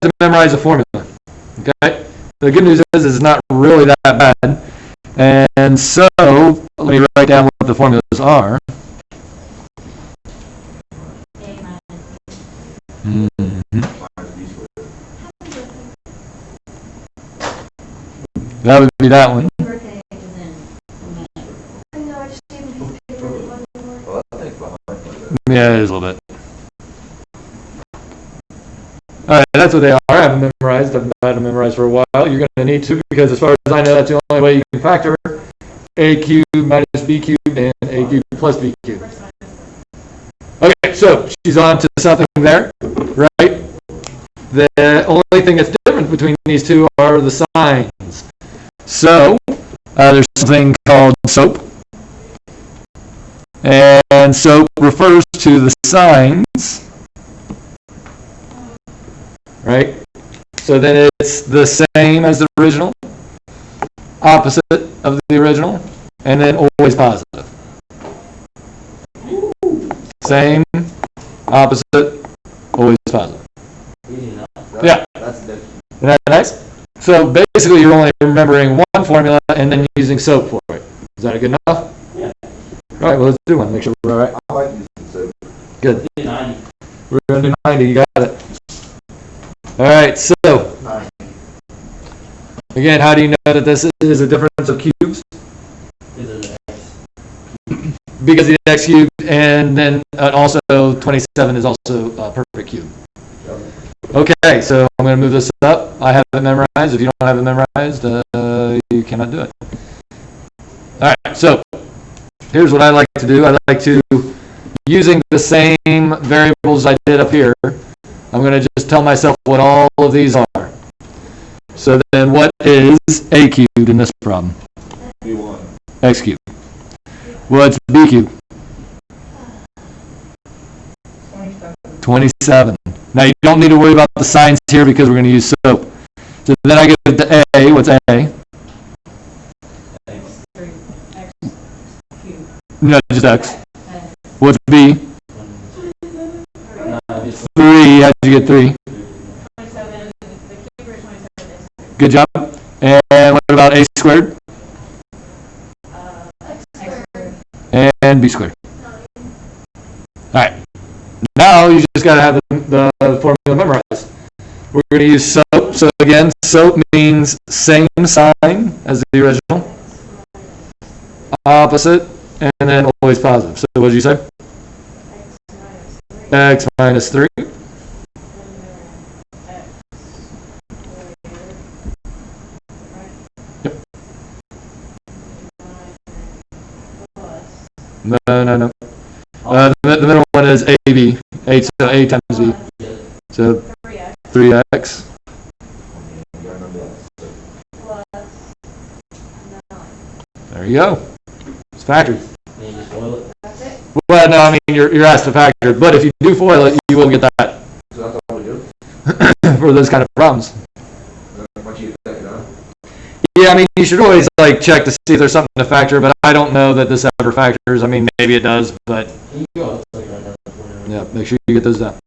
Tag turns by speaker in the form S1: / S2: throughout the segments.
S1: to memorize a formula. Okay? The good news is it's not really that bad. And so, let me write down what the formulas are. That would be that one. Yeah, it is a little bit. All right, that's what they are. I haven't memorized. I've had them memorized for a while. You're going to need to, because as far as I know, that's the only way you can factor a cubed minus b cubed and a cubed plus b cubed. Okay, so she's on to something there, right? The only thing that's different between these two are the signs. So there's something called SOAP. And SOAP refers to the signs, right? So then it's the same as the original, opposite of the original, and then always positive. Same, opposite, always positive. Yeah. Isn't that nice? So basically you're only remembering one formula and then using SOAP for it. Is that good enough? Yeah. All right, well, let's do one. Make sure we're all right.
S2: I like using SOAP.
S1: Good. We're going to do 90. You got it. All right, so again, how do you know that this is a difference of cubes? Because the x cubed, and then also 27 is also a perfect cube. Okay, so I'm going to move this up. I have it memorized. If you don't have it memorized, you cannot do it. All right, so here's what I like to do. I like to, using the same variables I did up here, I'm going to just tell myself what all of these are. So then what is a cubed in this problem?
S2: B1.
S1: X cubed. What's b cubed? 27. Now you don't need to worry about the signs here because we're going to use SOAP. So then I get to a. What's a? No, just x. What's b? 3. How'd you get 3?
S3: 27. The cube is 27.
S1: Good job. And what about a squared?
S3: X squared.
S1: And b squared. All right. Now you just got to have the formula memorized. We're going to use SOAP. So again, SOAP means same sign as the original, opposite, and then always positive. So what did you say? X minus 3. Yep. No. The middle one is AB. So A times B. So 3x. There you go. It's factored. Well, no, I mean you're asked to factor it, but if you do FOIL it, you will get that.
S2: So that's all we do?
S1: For those kind of problems. Yeah, I mean you should always check to see if there's something to factor, but I don't know that this ever factors. I mean maybe it does, but yeah, make sure you get those down.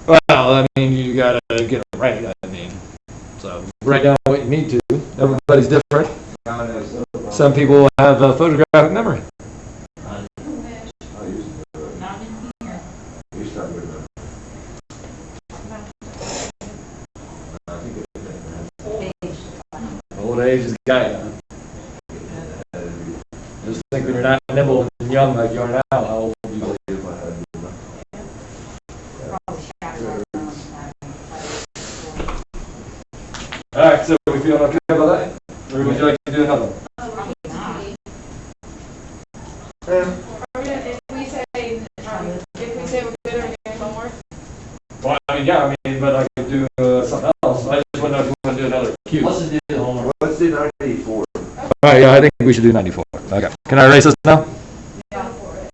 S1: Well, I mean you gotta get it right. I mean, so write down what you need to. Everybody's different. Some people have photographic memory. Old age is guy. Just think when you're not nimble and young like you are now, how old you believe. All right, so we feeling okay about that? Or would you like to do another one?
S3: If we say we're good, are we doing one more?
S1: Well, I mean, yeah, but I could do something else. I just want to know if we want to do another cube.
S2: Let's do the homework. Let's do 94.
S1: All right, yeah, I think we should do 94. Okay. Can I erase this now?
S3: Yeah, for it.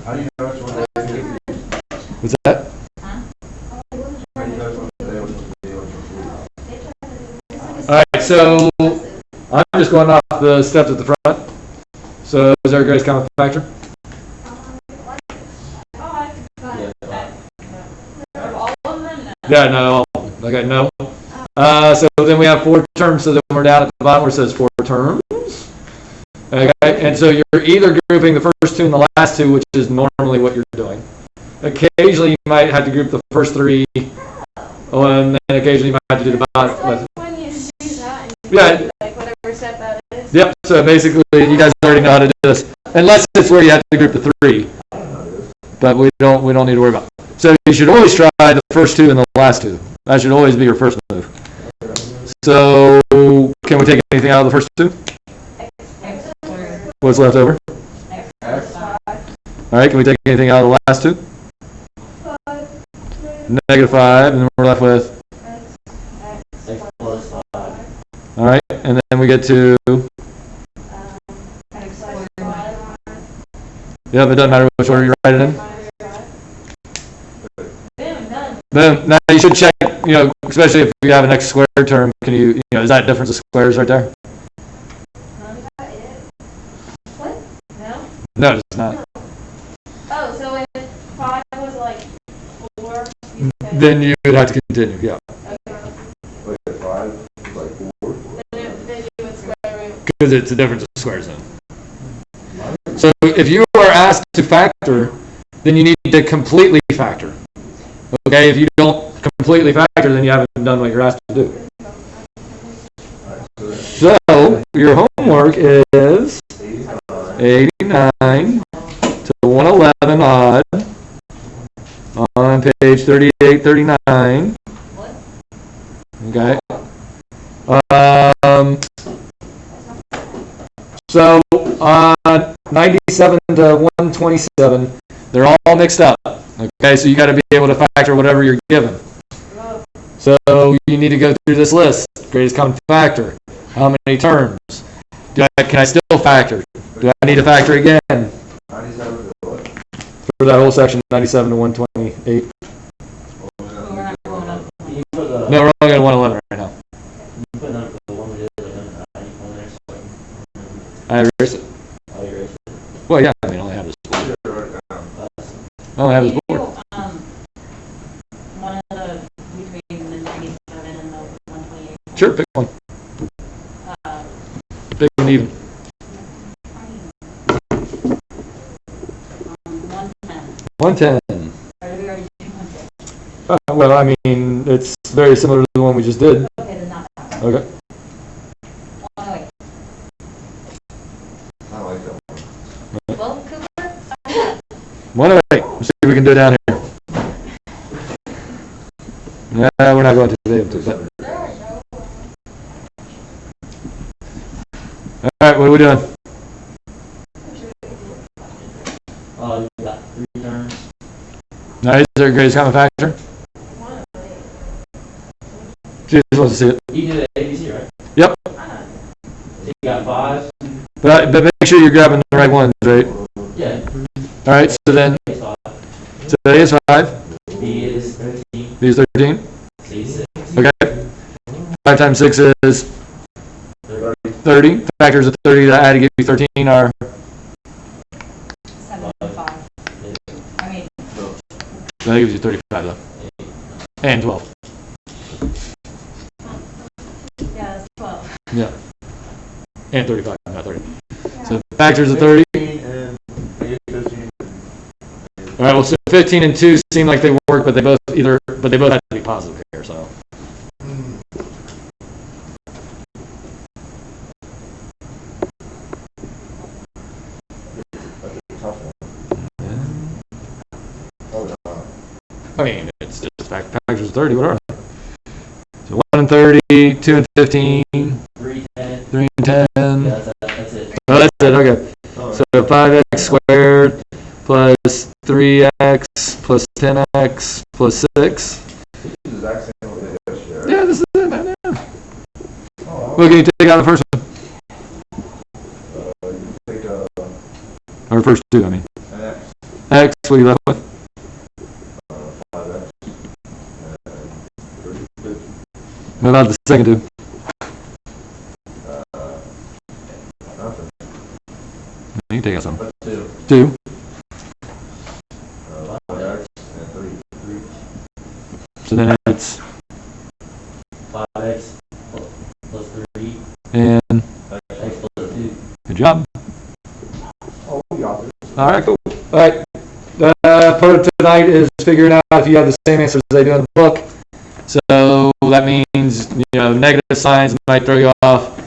S2: How do you know which one they are?
S1: What's that?
S2: How do you know which one they are?
S1: All right, so I'm just going off the steps at the front. So is there a greatest common factor?
S3: All of them?
S1: Yeah, no. Okay, no. So then we have 4 terms, so then we're down at the bottom where it says 4 terms. Okay, and so you're either grouping the first 2 and the last 2, which is normally what you're doing. Occasionally you might have to group the first 3, and then occasionally you might have to do the bottom.
S3: Like when you do that and you
S1: Yeah.
S3: do, like whatever step that is.
S1: Yep, so basically you guys already know how to do this, unless it's where you have to group the 3, but we don't need to worry about it. So you should always try the first 2 and the last 2. That should always be your first move. So can we take anything out of the first 2? What's left over? All right, can we take anything out of the last 2? -5, and then we're left with? All right, and then we get to? Yep, it doesn't matter which order you write it in. Boom. Now you should check, especially if you have an x squared term, can is that difference of squares right there? No, it's not.
S3: Oh, so if 5 was like 4,
S1: Then you would have to continue, yeah.
S2: Like at 5, it's like 4.
S3: then you would square root.
S1: Because it's a difference of squares then. So if you are asked to factor, then you need to completely factor. Okay, if you don't completely factor, then you haven't done what you're asked to do. So your homework is 89 to 111 odd on page 3839. Okay. So 97 to 127, they're all mixed up. Okay, so you got to be able to factor whatever you're given. So you need to go through this list. Greatest common factor. How many terms? Can I still factor? Do I need to factor again?
S2: 97 to what?
S1: For that whole section, 97 to 128. No, we're only at 111 right now. I erased it. Well, yeah, I mean, I only have this board. I only have this board.
S4: One of the between the 97 and the 128.
S1: Sure, pick one. Pick one even.
S4: 110.
S1: 110.
S4: Or did we already do 110?
S1: Well, I mean, it's very similar to the one we just did.
S4: Okay, then not that one.
S1: Okay.
S4: 108.
S2: I like that one.
S4: Well, Cooper,
S1: 108. Let's see if we can do it down here. Yeah, we're not going to be able to. But. All right, what are we doing?
S5: You got 3 terms.
S1: Now, is there a greatest common factor? She just wants to see it.
S5: You did ABC, right?
S1: Yep.
S5: So you got 5.
S1: But make sure you're grabbing the right ones, right?
S5: Yeah.
S1: All right, so then,
S5: It's 5.
S1: so A is 5,
S5: B is 13.
S1: B is 13.
S5: C is 6.
S1: Okay. 5 times 6 is 30. Factors of 30 that add to give you 13 are
S4: 75. I mean,
S1: that gives you 35 though. And 12.
S4: yeah, that's 12.
S1: Yeah. And 35, not 30. So factors of 30.
S2: And I get 15.
S1: All right, well, so 15 and 2 seem like they work, but they both have to be positive here, so.
S2: That's a tough one. Oh, no.
S1: I mean, it's just factors of 30, what are they? So 1 and 30, 2 and 15,
S5: 3, 10.
S1: 3 and 10.
S5: Yeah, that's it.
S1: Oh, that's it, okay.
S2: Oh,
S1: So 5x squared plus 3x plus 10x plus 6.
S2: this is the exact same what they did yesterday, right?
S1: Yeah, this is it, man. Yeah.
S2: Oh,
S1: What can you take out of the first one?
S2: you take
S1: Or first 2, I mean.
S2: an X.
S1: X, what are you left with?
S2: 5x, and 30,
S1: What about the second two?
S2: nothing.
S1: You can take out some.
S2: That's 2.
S1: 2.
S2: 5x, and 3.
S1: So then it's,
S5: 5x plus 3,
S1: and
S5: x plus 2.
S1: good job.
S2: Oh, we got this.
S1: All right, cool. All right. Part of tonight is figuring out if you have the same answers they do in the book. So that means, negative signs might throw you off.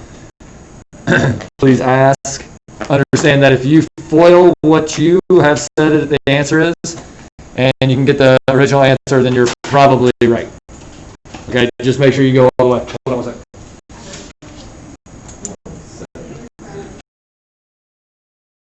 S1: Please ask. Understand that if you foil what you have said the answer is, and you can get the original answer, then you're probably right. Okay, just make sure you go all the way. Hold on one second.